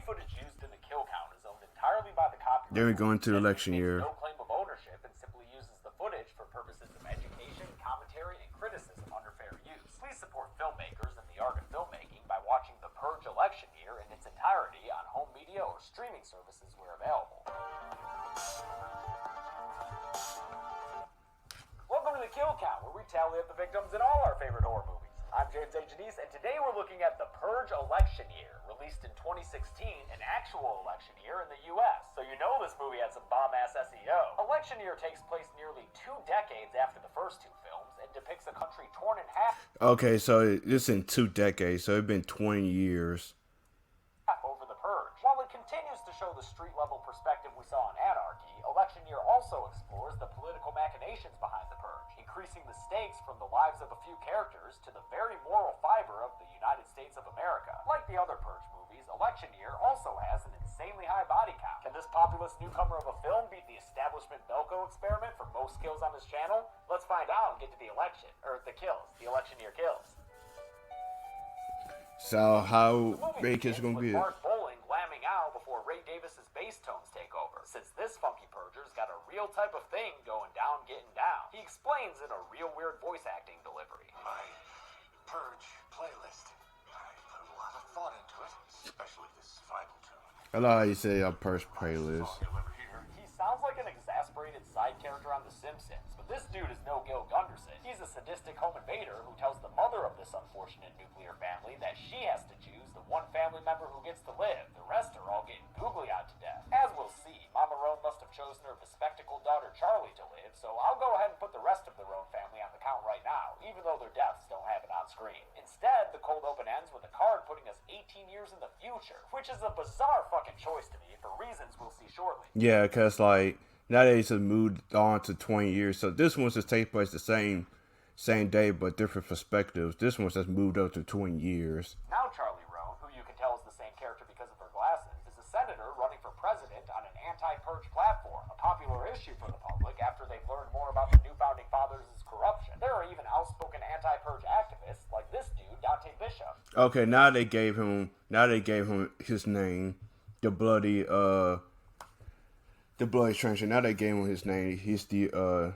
footage used in the kill count is owned entirely by the copyright. Then we go into holder, election makes year. no claim of ownership and simply uses the footage for purposes of education, commentary, and criticism under fair use. Please support filmmakers and the art of filmmaking by watching the Purge election year in its entirety on home media or streaming services where available. Welcome to the Kill Count, where we tally up the victims in all our favorite horror movies. I'm James A. Janice, and today we're looking at the Purge election year, released in 2016, an actual election year in the U.S. So you know this movie had some bomb-ass SEO. Election year takes place nearly 2 decades after the first 2 films and depicts a country torn in half. Okay, so it's in 2 decades, so it's been 20 years. Over the Purge. While it continues to show the street-level perspective we saw in Anarchy, election year also explores the political machinations behind the Purge, increasing the stakes from the lives of a few characters to the very moral fiber of the United States of America. Like the other Purge movies, election year also has an insanely high body count. Can this populist newcomer of a film beat the establishment Belko experiment for most kills on this channel? Let's find out and get to the election, or the kills, the election year kills. So how big is it gonna be? Mark Bowling lambing out before Ray Davis's bass tones take over. Since this funky Purger's got a real type of thing going down, getting down. He explains in a real weird voice acting delivery. My Purge playlist. I put a lot of thought into it, especially this survival tune. I like how you say a Purge playlist. He sounds like an exasperated side character on The Simpsons, but this dude is no Gil Gunderson. He's a sadistic home invader who tells the mother of this unfortunate nuclear family that she has to choose the one family member who gets to live. The rest are all getting googly-eyed to death. As we'll see, Mama Roan must have chosen her bespectacled daughter Charlie to live, so I'll go ahead and put the rest of the Roan family on the count right now, even though their deaths don't have it on screen. Instead, the cold open ends with a card putting us 18 years in the future, which is a bizarre fucking choice to me for reasons we'll see shortly. Yeah, because like nowadays it's moved on to 20 years, so this one's just take place the same day but different perspectives. This one's just moved up to 20 years. Now Charlie Roan, who you can tell is the same character because of her glasses, is a senator running for president on an anti-purge platform, a popular issue for the public after they've learned more about the new founding fathers' corruption. There are even outspoken anti-purge activists like this dude, Dante Bishop. Okay, now they gave him his name, the bloody stranger. Now they gave him his name. He's the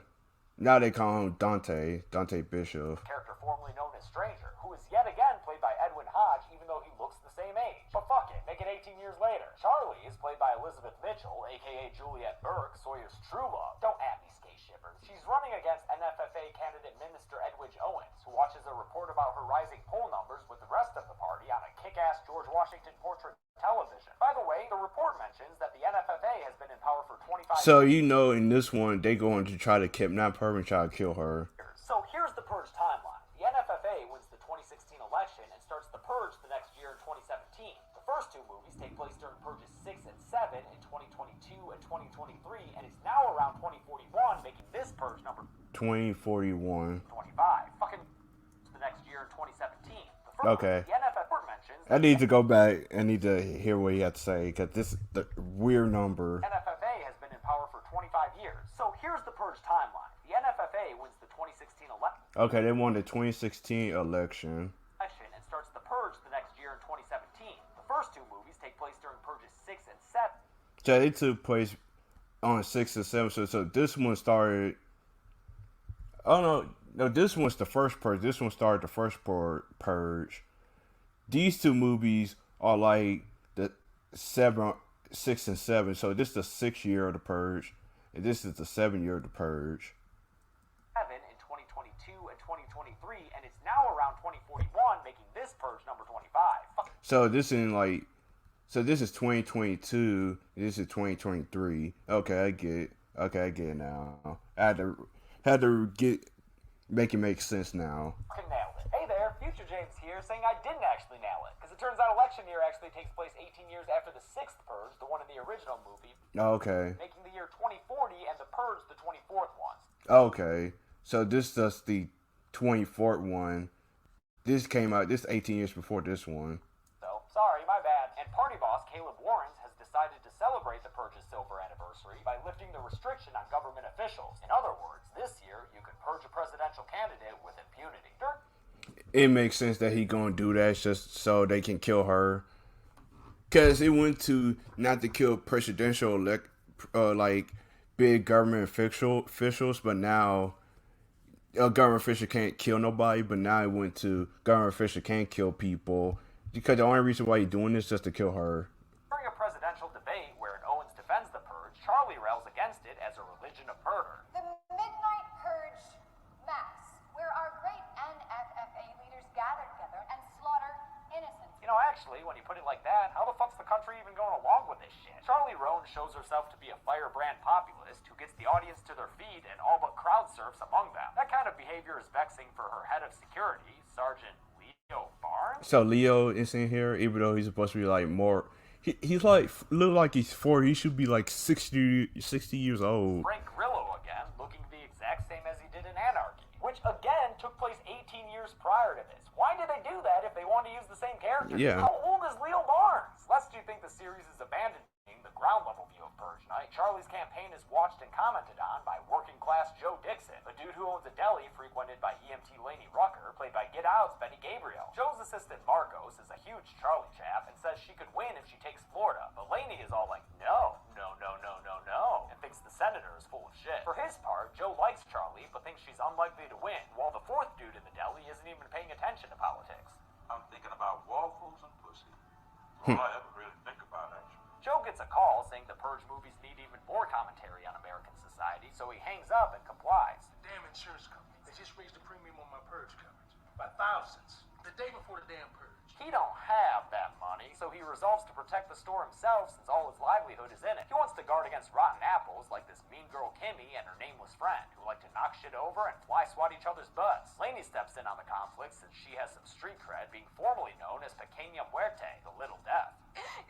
now they call him Dante Bishop. Character formerly known as Stranger, who is yet again played by Edwin Hodge, even though he looks the same age. But fuck it, make it 18 years later. Charlie is played by Elizabeth Mitchell, aka Juliette Burke, Sawyer's true love. Don't at me, skate shippers. She's running against NFFA candidate Minister Edwidge Owens, who watches a report about her rising poll numbers with the rest of the party on a kick-ass George Washington portrait television. By the way, the report mentions that the NFFA has been in power for 25 So you know, in this one, they going to try to kidnap her and try to kill her. So here's the Purge timeline. The NFFA wins the 2016 election and starts the Purge the next year in 2017. The first 2 movies take place during Purges 6 and 7 in 2022 and 2023, and it's now around 2041, making this Purge number 2041. 25. Fucking the next year in 2017. The first Okay. The NFFA mentions I need to go back. I need to hear what he had to say because this is the weird number. NFFA has been in power for 25 years. So here's the Purge timeline. The NFFA wins the 2016 election. Okay, they won the 2016 election. And starts the Purge the next year in 2017. The first 2 movies take place during Purges 6 and 7. So they took place on 6 and 7. So this one started. Oh no, this one's the first Purge. This one started the first Purge. These 2 movies are like the 6 and 7. So this is the 6th year of the Purge, and this is the 7th year of the Purge. 7 in 2022 and 2023, and it's now around 2041, making this Purge number 25. So this is 2022. This is 2023. Okay, I get it now. I had to make it make sense now. Fucking nailed it. Hey there, Future James here, saying I didn't actually nail it, because it turns out election year actually takes place 18 years after the 6th Purge, the one in the original movie. Okay. Making the year 2040 and the Purge the 24th one. Okay. So this is the 24th one. This came out. This 18 years before this one. So sorry, my bad. And party boss Caleb Warrens has decided to celebrate the Purge's silver anniversary by lifting the restriction on government officials. In other words, this year you can purge a presidential candidate with impunity. It makes sense that he gonna do that just so they can kill her. Because it went to not to kill presidential like big government officials, but now a government official can't kill nobody. But now it went to government official can't kill people because the only reason why you're doing this is just to kill her. During a presidential debate wherein Owens defends the Purge, Charlie rails against it as a religion of murder. The Midnight Purge Mass, where our great NFFA leaders gather together and slaughter innocents. You know, actually, when you put it like that, how the fuck's the country even going along with this shit? Charlie Roan shows herself to be a firebrand populist who gets the audience to their feet and all but crowd surfs among them. That kind of behavior is vexing for her head of security, Sergeant Leo Barnes. So Leo is in here, even though he's supposed to be like more. He's like look like he's 40. He should be like 60 years old. Frank Grillo again, looking the exact same as he did in Anarchy, which again took place 18 years prior to this. Why did they do that if they wanted to use the same character? Yeah. How old is Leo Barnes? Lest you think the series is abandoning the ground level view of Purge Night, Charlie's campaign is watched and commented on by working class Joe Dixon, a dude who owns a deli frequented by EMT Laney Rucker, played by Get Out's Benny Gabriel. Joe's assistant Marcos is a huge Charlie chap and says she could win if she takes Florida, but Laney is all like, no, and thinks the senator is full of shit. For his part, Joe likes Charlie, but thinks she's unlikely to win, while the fourth dude in the deli isn't even paying attention to politics. I'm thinking about waffles and pussy. All I ever really think about, actually. Joe gets a call saying the Purge movies need even more commentary on American society, so he hangs up and complies. Damn insurance company. They just raised the premium on my Purge coverage by thousands. The day before the damn Purge. He don't have that money, so he resolves to protect the store himself since all his livelihood is in it. He wants to guard against rotten apples like this mean girl Kimmy and her nameless friend, who like to knock shit over and fly swat each other's butts. Laney steps in on the conflict since she has some street cred, being formally known as Pequeña Muerte, the Little Death.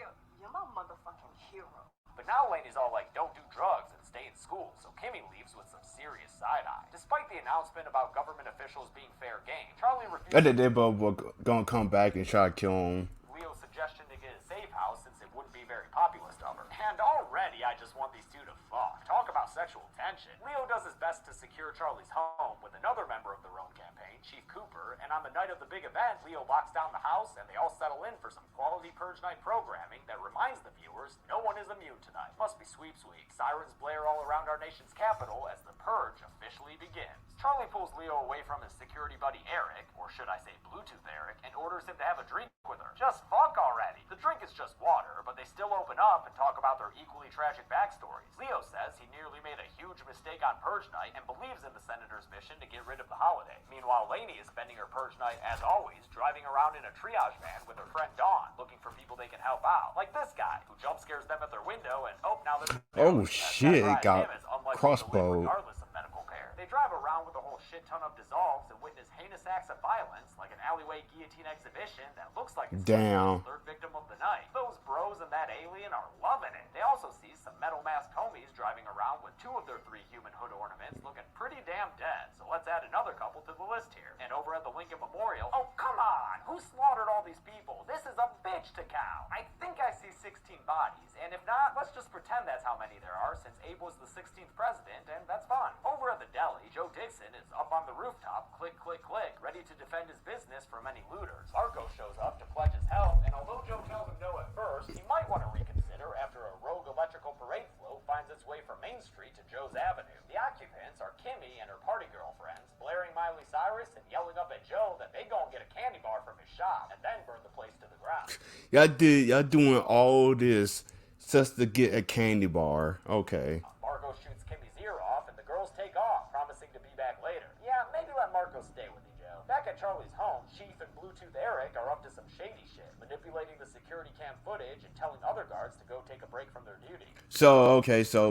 Yo, you're my motherfucking hero. But now Laney's all like, don't do drugs and stay in school, so Kimmy leaves with some serious side-eye. Despite the announcement about government officials being fair game, Charlie refuses. I think they both were gonna come back and try to kill him. Leo's suggestion to get a safe house since it wouldn't be very populist of her. And already I just want these two to fuck. Talk about sexual tension. Leo does his best to secure Charlie's home with another member of the Rome campaign, Chief Cooper, and on the night of the big event, Leo locks down the house and they all settle in for some quality Purge Night programming that reminds the viewers no one is immune tonight. Must be sweeps week. Sirens blare all around our nation's capital as the Purge officially begins. Charlie pulls Leo away from his security buddy Eric, or should I say Bluetooth Eric, and orders him to have a drink with her. Just fuck already. The drink is just water, but they still open up and talk about their equally tragic backstories. Leo says he nearly made a huge mistake on Purge Night and believes in the senator's mission to get rid of the holiday. Meanwhile, Laney is spending her Purge Night, as always, driving around in a triage van with her friend Dawn, looking for people they can help out. Like this guy, who jump scares them at their window and, oh, now they're... Oh shit, it got crossbow. Regardless of medical care. They drive around with a whole shit ton of dissolves and witness heinous acts of violence, like an alleyway guillotine exhibition that looks like it's Damn. the third victim of the night. Those bros and that alien are loving it. They also see some metal masked homies driving around with two of their three human hood ornaments looking pretty damn dead, so let's add another couple to the list here. And over at the Lincoln Memorial, oh come on, who slaughtered all these people? This is a bitch to cow. I think I see 16 bodies, and if not, let's just pretend that's how many there are, since Abe was the 16th president, and that's fun. Over at the deli, Joe Dixon is up on the rooftop, click, click, click, ready to defend his business from any looters. Marco shows up to pledge his help, and although Joe tells him no at first, he might want to reconsider after a rogue electrical parade float finds its way from Main Street to Joe's Avenue. The occupants are Kimmy and her party girlfriends, blaring Miley Cyrus and yelling up at Joe that they go and get a candy bar from his shop, and then burn the place to the ground. Y'all doing all this just to get a candy bar. Okay. Marco shoots Kimmy's ear off, and the girls take off, promising to be back later. Yeah, maybe let Marco stay with you, Joe. Back at Charlie's home, Chief and Bluetooth Eric are up to some shady shit, manipulating the security cam footage and telling other guards to go take a break from their duty. So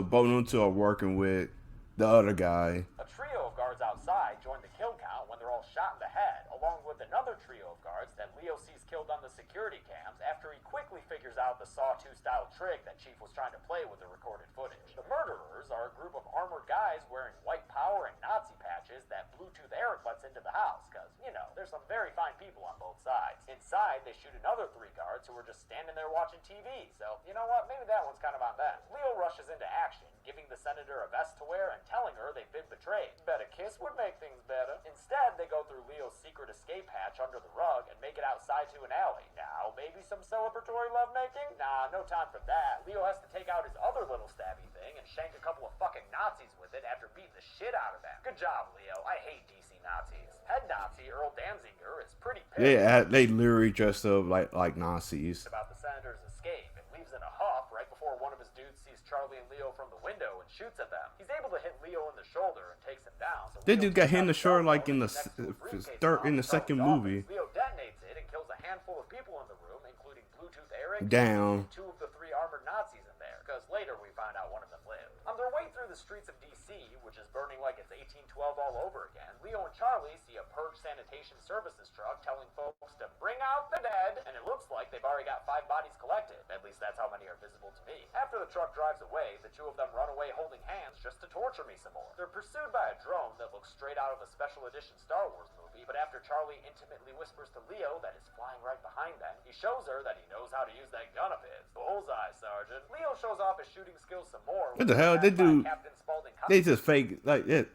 both of them two are working with the other guy. A trio of guards outside join the kill count when they're all shot in the head, along with another trio of guards that Leo sees killed on the security cams after he quickly figures out the Saw 2 style trick that Chief was trying to play with the recorded footage. The murderers are a group of armored guys wearing white power and Nazi patches that Bluetooth Eric lets into the house, because, you know, there's some very fine people on both sides. Inside, they shoot another three guards who were just standing there watching TV, so, you know what, maybe that one's kind of on them. Leo rushes into action, giving the senator a vest to wear and telling her they've been betrayed. Bet a kiss would make things better. Instead, they go through Leo's secret escape hatch under the rug and make it outside to into an alley. Now, maybe some celebratory lovemaking? Nah, no time for that. Leo has to take out his other little stabby thing and shank a couple of fucking Nazis with it after beating the shit out of them. Good job, Leo. I hate DC Nazis. Head Nazi Earl Danziger is pretty pissed. They literally dressed up like Nazis. About the senator's escape and leaves in a huff right before one of his dudes sees Charlie and Leo from the window and shoots at them. He's able to hit Leo in the shoulder and takes him down. So That Leo dude got takes hit in out the his shoulder cell like phone in and the connects to a briefcase in the bomb second Charlie's movie. office. Leo detonates it and kills a handful of people in the room, including Bluetooth Eric Down. and 2 of the 3 armored Nazis in there, because later we find out one of them lived. On their way through the streets of DC, which is burning like it's 1812 all over again, Leo and Charlie see a Purge sanitation services truck telling folks to bring out the dead, and it looks like they've already got 5 bodies collected. At least that's how many are visible to me. After the truck drives away, the 2 of them run away holding hands just to torture me some more. They're pursued by a drone that looks straight out of a special edition Star Wars movie, but after Charlie intimately whispers to Leo that it's flying right behind them, he shows her that he knows how to use that gun of his. Bullseye, Sergeant. Leo shows off his shooting skills some more. What the hell? They do. Captain Spaulding They just fake like it.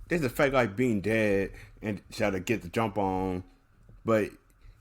They just fake like being dead and try to get the jump on, but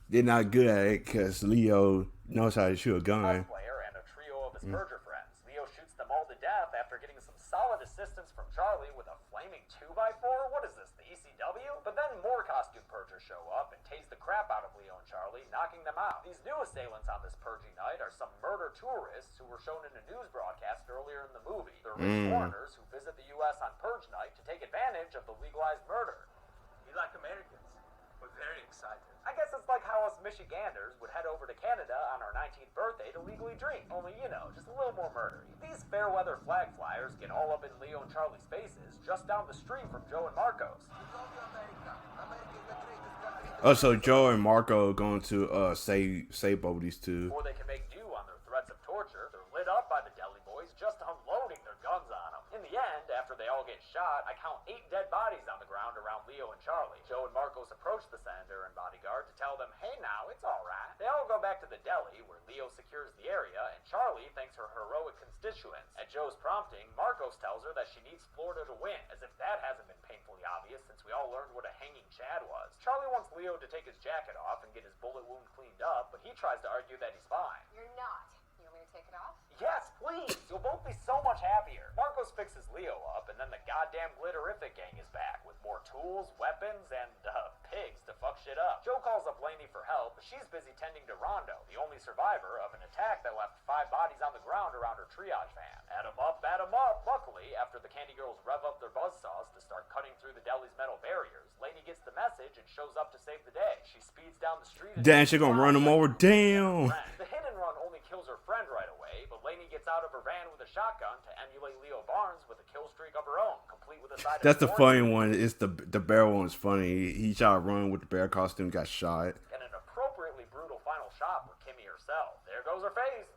they're not good at it because Leo knows how to shoot a gun. Player and a trio of his Purger friends. Leo shoots them all to death after getting some solid assistance from Charlie with a flaming 2x4. What is this, the ECW? But then more costume Purgers show up and tase the crap out of Leo and Charlie, knocking them out. These new assailants on this purging night are some murder tourists who were shown in a news broadcast earlier in the movie. They're rich foreigners who visit the U.S. on Purge night to take advantage of the legalized murder. We like Americans. We're very excited. I guess it's like how us Michiganders would head over to Canada on our 19th birthday to legally drink. Only, you know, just a little more murdery. These fair weather flag flyers get all up in Leo and Charlie's faces just down the street from Joe and Marcos. We love you, America. America is the greatest country. Oh, so Joe and Marco are going to save both these two. Before they can make do on their threats of torture, they're lit up by the deli boys just unloading their guns on them. In the end, after they all get shot, I count 8 dead bodies on the ground around Leo and Charlie. Joe and Marcos approach the senator and bodyguard to tell them, hey now, it's alright. They all go back to the deli, where Leo secures the area, and Charlie thanks her heroic constituents. At Joe's prompting, Marcos tells her that she needs Florida to win, as if that hasn't been painfully obvious since we all learned what a hanging Chad was. Charlie wants Leo to take his jacket off and get his bullet wound cleaned up, but he tries to argue that he's fine. You're not. You want me to take it off? Yes, please! You'll both be so much happier. Marcos fixes Leo up, and then the goddamn glitterific gang is back with more tools, weapons, and, pigs to fuck shit up. Joe calls up Lainey for help, but she's busy tending to Rondo, the only survivor of an attack that left 5 bodies on the ground around her triage van. Add 'em up, add 'em up. Luckily, after the Candy Girls rev up their buzzsaws to start cutting through the deli's metal barriers, Lainey gets the message and shows up to save the day. She speeds down the street. Damn, she gonna run them over. Damn. The hit and run only kills her friend right away, but Lainey gets out of her van with a shotgun to emulate Leo Barnes with a kill streak of her own, complete with a side of That's the funny warning. one. It's the bear one's funny. He tried to run with the bear costume, got shot. And an appropriately brutal final shot for Kimmy herself. There goes her face.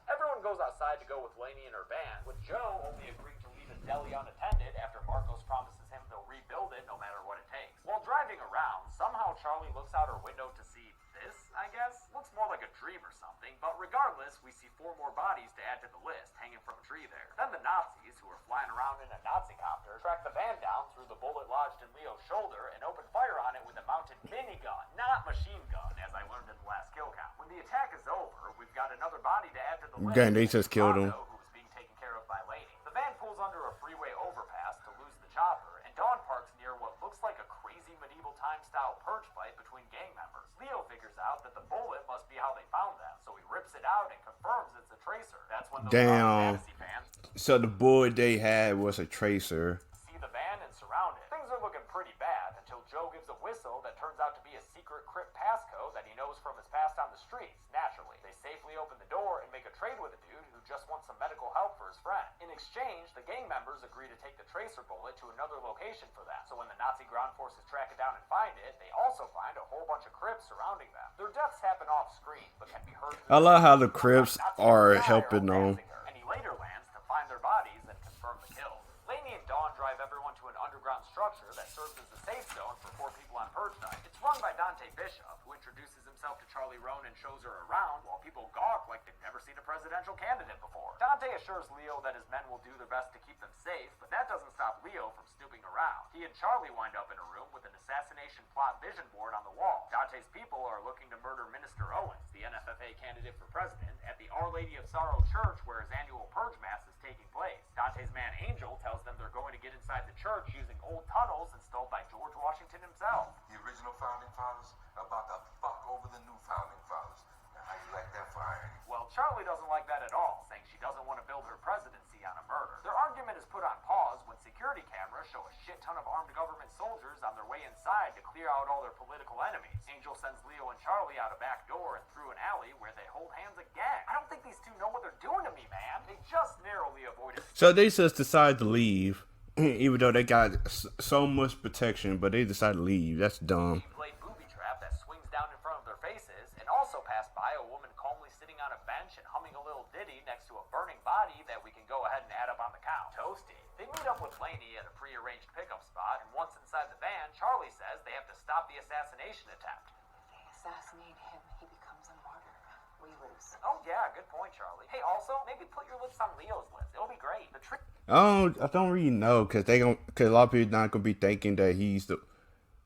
Everyone goes outside to go with Lainey in her van, with Joe only agreeing to leave his deli unattended after Marcos promises him they'll rebuild it no matter what it takes. While driving around, somehow Charlie looks out her window to see this, I guess? Looks more like a dream or something, but regardless, we see 4 more bodies to add to the list, hanging from a tree there. Then the Nazis, who are flying around in a Nazi copter, track the van down through the bullet lodged in Leo's shoulder and open fire on it with a mounted minigun, not machine gun, as I learned in the last kill count. When the attack is over, we've got another body to add to the list. Dang, they just killed him. Who was being taken care of by Lainey. The van pulls under a freeway overpass to lose the chopper, and Dawn parks near what looks like a crazy medieval time style purge fight between gang members. Leo figures out that the bullet must be how they found them, so he rips it out and confirms it's a tracer. That's when the Damn. fantasy fans So the bullet they had was a tracer. see the van and surround it. Things are looking pretty bad until Joe gives a whistle that turns out to be a secret crypt passcode that he knows from his past on the streets, naturally. They safely open the door and make a trade with a dude who just wants some medical help for his friend. In exchange, the gang members agree to take the tracer bullet to another location for them. So when the Nazi ground forces track it down and find it, they also find a whole bunch of crypts surrounding them. Their deaths happen off screen, but can be heard through I love how the Nazi Crips are fire helping on them. Danziger, and he later lands to find their bodies and confirm the kills. Lainey and Dawn drive everyone to an underground structure that serves as a safe zone for 4 people on Purge night. It's run by Dante Bishop, who introduces himself to Charlie Roan and shows her around while people gawk like they've never seen a presidential candidate before. Dante Dante assures Leo that his men will do their best to keep them safe, but that doesn't stop Leo from snooping around. He and Charlie wind up in a room with an assassination plot vision board on the wall. Dante's people are looking to murder Minister Owens, the NFFA candidate for president, at the Our Lady of Sorrow church where his annual Purge Mass is taking place. Dante's man Angel tells them they're going to get inside the church using old tunnels installed by George Washington himself. The original founding fathers are about to fuck over the new founding fathers. Now, how you like that for irony? Well, Charlie doesn't like that at all, saying she doesn't want to build her presidency on a murder. Their argument is put on pause when security cameras show a shit ton of armed government soldiers on their way inside to clear out all their political enemies. Angel sends Leo and Charlie out a back door and through an alley where they hold hands again. I don't think these two know what they're doing to me, man. They just narrowly avoided. So they just decide to leave, even though they got so much protection, but they decide to leave. That's dumb. Played booby trap that swings down in front of their faces, and also passed by a woman calmly sitting on a bench and humming a little ditty next to a burning body that we can go ahead and add up on the count. Toasty. They meet up with Laney at a prearranged pickup spot, and once inside the van, Charlie says they have to stop the assassination attempt. If they assassinate him, he becomes a martyr. We lose. Oh yeah, good point, Charlie. Hey, also, maybe put your lips on Leo's lips. It'll be great. The trick. I don't really know, cause a lot of people not gonna be thinking that he's the.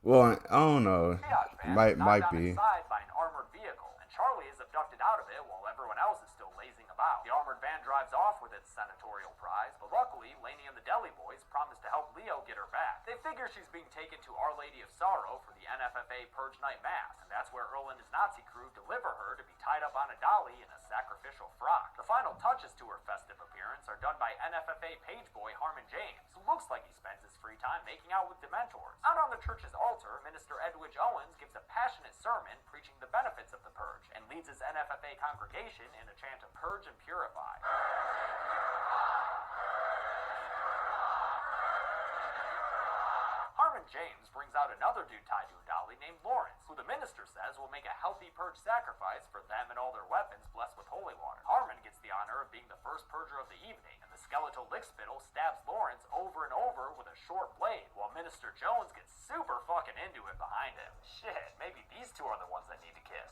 Well, I don't know. Might be. Inside by an armored vehicle, and Charlie is abducted out of it while everyone else is still lazing about. The armored van drives off with its senatorial prize, but luckily, Laney and the Deli Boys promise to help Leo get her back. They figure she's being taken to Our Lady of Sorrow for the NFFA Purge Night Mass, and that's where Earl and his Nazi crew deliver her to be tied up on a dolly in a sacrificial frock. The final touches to her festive appearance are done by NFFA page boy Harmon James, who looks like he spends his free time making out with Dementors. Out on the church's altar, Minister Edwidge Owens gives a passionate sermon preaching the benefits of the purge and leads his NFFA congregation in a chant of purge and purify. Harmon James brings out another dude tied to a dolly named Lawrence, who the minister says will make a healthy purge sacrifice for them and all their weapons blessed with holy water. Harmon gets the honor of being the first purger of the evening, and the skeletal lickspittle stabs Lawrence over and over with a short blade, while Minister Jones gets super fucking into it behind him. Shit, maybe these two are the ones that need to kiss.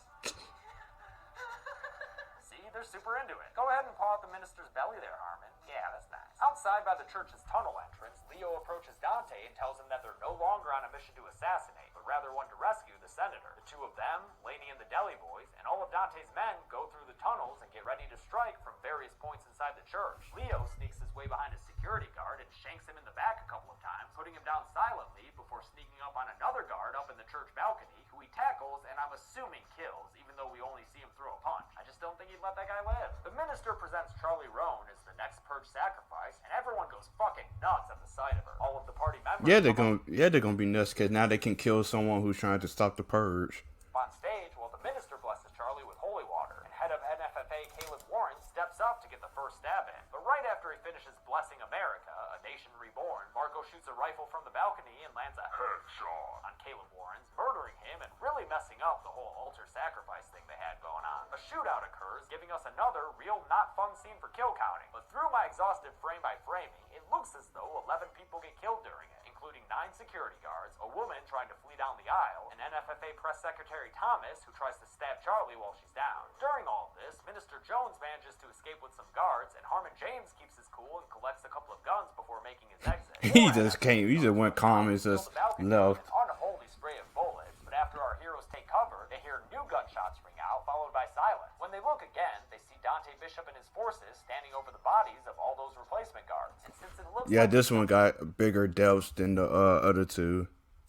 See, they're super into it. Go ahead and paw at the minister's belly there, Harmon. Yeah, that's nice. Outside by the church's tunnel entrance, Leo approaches Dante and tells him that they're no longer on a mission to assassinate, but rather one to rescue the senator. The two of them, Laney and the Deli Boys, and all of Dante's men go through the tunnels and get ready to strike from various points inside the church. Leo sneaks his way behind a security guard and shanks him in the back a couple of times, putting him down silently before sneaking up on another guard up in the church balcony, who he tackles and I'm assuming kills, even though we only see him throw a punch. I just don't think he'd let that guy live. The minister presents Charlie Roan as the next purge sacrifice, and everyone goes fucking nuts at the sight of her. All of the party members they're gonna be nuts because now they can kill someone who's trying to stop the purge. On stage, while the minister blesses Charlie with holy water, and head of NFFA Caleb Warren steps up to get the first stab in. But right after he finishes blessing America, a nation reborn, Marco shoots a rifle from the balcony and lands a headshot on Caleb Warren's, murdering him and really messing up the whole altar sacrifice thing they had going on. A shootout occurs, giving us another real not fun scene for kill counting. But through my exhaustive frame by framing, it looks as though 11 people get killed during it, including 9 security guards, a woman trying to flee down the aisle, and NFFA Press Secretary Thomas, who tries to stab Charlie while she's down. During all of this, Minister Jones manages to escape with some guards, and Harmon James keeps his cool and collects a couple of guns before making his exit. He just went calm and just left. An unholy spray of bullets, but after our heroes take cover, they hear new gunshots ring out, followed by silence. When they look again, they see Dante Bishop and his forces standing over the bodies of all those replacement guards. And since it looks like this one got bigger depths than the other two.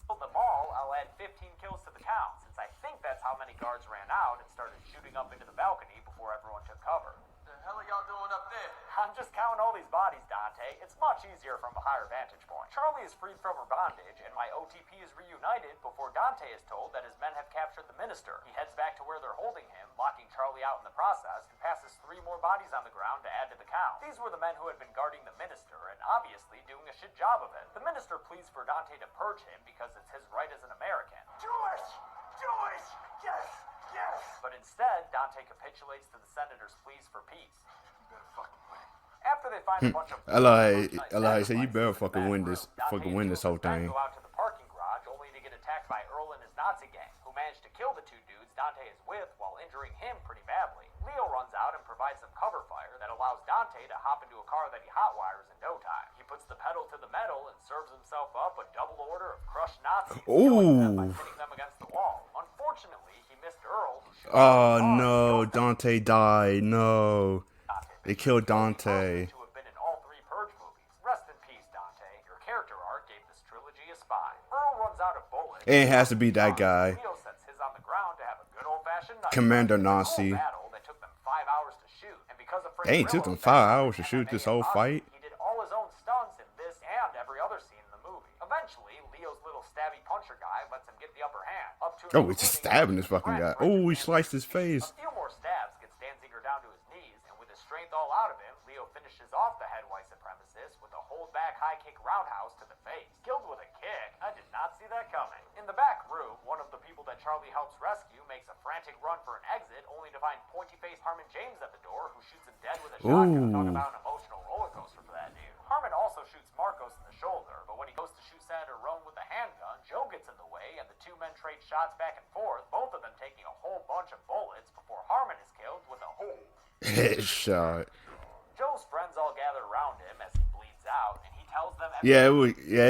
Them all, I'll add 15 kills to the count, since I think that's how many guards ran out and started shooting up into the balcony before everyone took cover. The hell are y'all doing up there? I'm just counting all these bodies, Dante. It's much easier from a higher vantage point. Charlie is freed from her bondage, and my OTP is reunited before Dante is told that his men have captured the minister. He heads back to where they're holding him, locking Charlie out in the process, and passes 3 more bodies on the ground to add to the count. These were the men who had been guarding the minister, and obviously doing a shit job of it. The minister pleads for Dante to purge him because it's his right as an American. Do it! Do it! Yes! Yes! But instead, Dante capitulates to the senator's pleas for peace. You better fucking win. After they find a bunch of I like say you better fucking win this whole thing. Go out to the parking garage only to get attacked by Earl and his Nazi gang, who managed to kill the 2 dudes Dante is with while injuring him pretty badly. Leo runs out and provides some cover fire that allows Dante to hop a car that he hotwires in no time. He puts the pedal to the metal and serves himself up a double order of crushed Nazis, killing them by hitting them against the wall. Unfortunately, he missed Earl, who shot Oh his car and no, killed him. Dante died. No, they killed Only Dante. person to have been in all 3 Purge movies. Rest in peace, Dante. Your character arc gave this trilogy a spine. Earl runs out of bullets. It has to be that guy, Leo sets his on the ground to have a good old-fashioned knife Commander fight. It's a Nazi. cool battle that took them 5 hours to shoot, and because of Hey, it took them 5 hours to shoot this whole fight. He did all his own stunts in this and every other scene in the movie. Eventually, Leo's little stabby puncher guy lets him get the upper hand. Up to Oh, it's just stabbing this fucking guy. Oh, he sliced his face. a few more stabs gets Danziger down to his knees, and with his strength all out of him, Leo finishes off the head white supremacist with a hold-back high kick roundhouse to the face. Killed with a kick. I did not see that coming. In the back room, one of the people that Charlie helps rescue makes a frantic run for an exit, only to find pointy-faced Harmon James at the door, who shoots him dead with a shotgun. Talk about an emotional roller coaster for that dude. Harmon also shoots Marcos in the shoulder, but when he goes to shoot Senator Roan with a handgun, Joe gets in the way, and the 2 men trade shots back and forth, both of them taking a whole bunch of bullets before Harmon is killed with a whole Headshot. Joe's friends all gather around him as he bleeds out, and he tells them Yeah,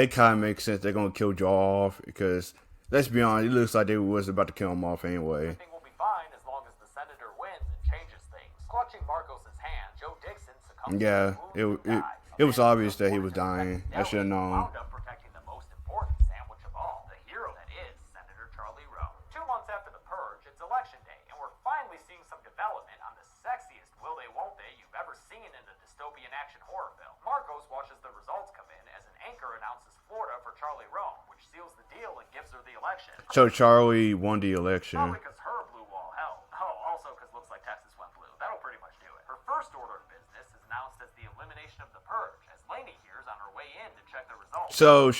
it kind of makes sense. They're gonna kill Joe off because let's be honest, it looks like they was about to kill him off anyway. everything will be fine as long as the senator wins and changes things. Clutching Marcos's hand, Joe Dixon succumbs Yeah, to his wounds and dies. it was obvious that he was dying. I should have known. Wound up protecting the most important sandwich of all, the hero that is Senator Charlie Roan. 2 months after the Purge, it's election day, and we're finally seeing some development on the sexiest will they won't they you've ever seen in a dystopian action horror film. Marcos watches the results come in as an anchor announces Florida for Charlie Roan, which seals the deal and gives her the election. So Charlie won the election. Probably because her blue wall held. Oh, also because looks like Texas went blue. That'll pretty much do it. Her first order of business is announced as the elimination of the Purge, as Lainey here's on her way in to check the results. So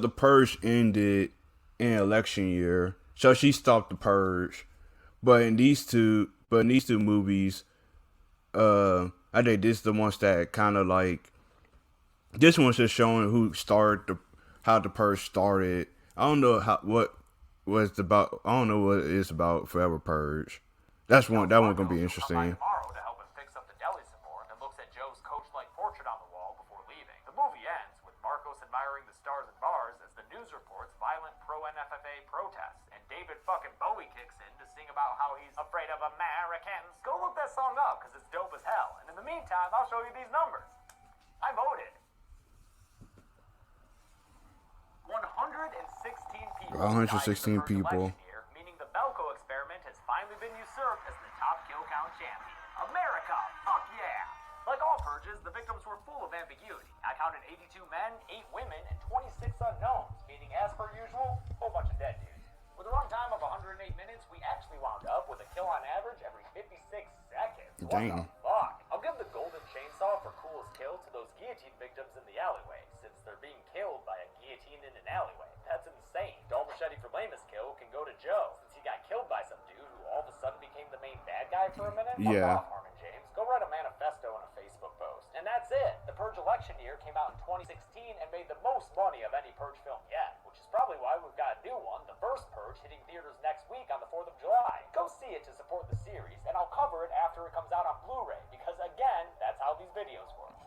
the Purge ended in election year. So she stopped the Purge, but in these two movies, I think this is the ones that kind of like. This one's just showing who started how the Purge started. I don't know what was about. I don't know what it is about Forever Purge. That one gonna be interesting. Tomorrow to help him fix up the deli some more, and looks at Joe's coach-like portrait on the wall before leaving. The movie ends with Marcos admiring the stars and bars as the news reports violent pro-NFFA protests, and David fucking Bowie kicks in to sing about how he's afraid of Americans. Go look that song up, because it's dope as hell. And in the meantime, I'll show you these numbers. I voted. 116 people. 116 people. Year, meaning the Belko experiment has finally been usurped as the top kill count champion. America, fuck yeah! Like all purges, the victims were full of ambiguity. I counted 82 men, 8 women, and 26 unknowns, meaning as per usual, a whole bunch of dead dudes. With a runtime of 108 minutes, we actually wound up with a kill on average every 56 seconds. What Dang. the fuck? I'll give the golden chainsaw for coolest kill to those guillotine victims in the alleyway, since they're being killed by a guillotine in an alleyway. That's insane. Dull machete for lamest kill can go to Joe, since he got killed by some dude who all of a sudden became the main bad guy for a minute. Yeah. Fuck off, Harmon James. Go write a manifesto and a Facebook post. And that's it. The Purge election year came out in 2016 and made the most money of any Purge film yet, which is probably why we've got a new one, the first Purge, hitting theaters next week on the 4th of July. Go see it to support the series, and I'll cover it after it comes out on Blu-ray, because again, that's how these videos work.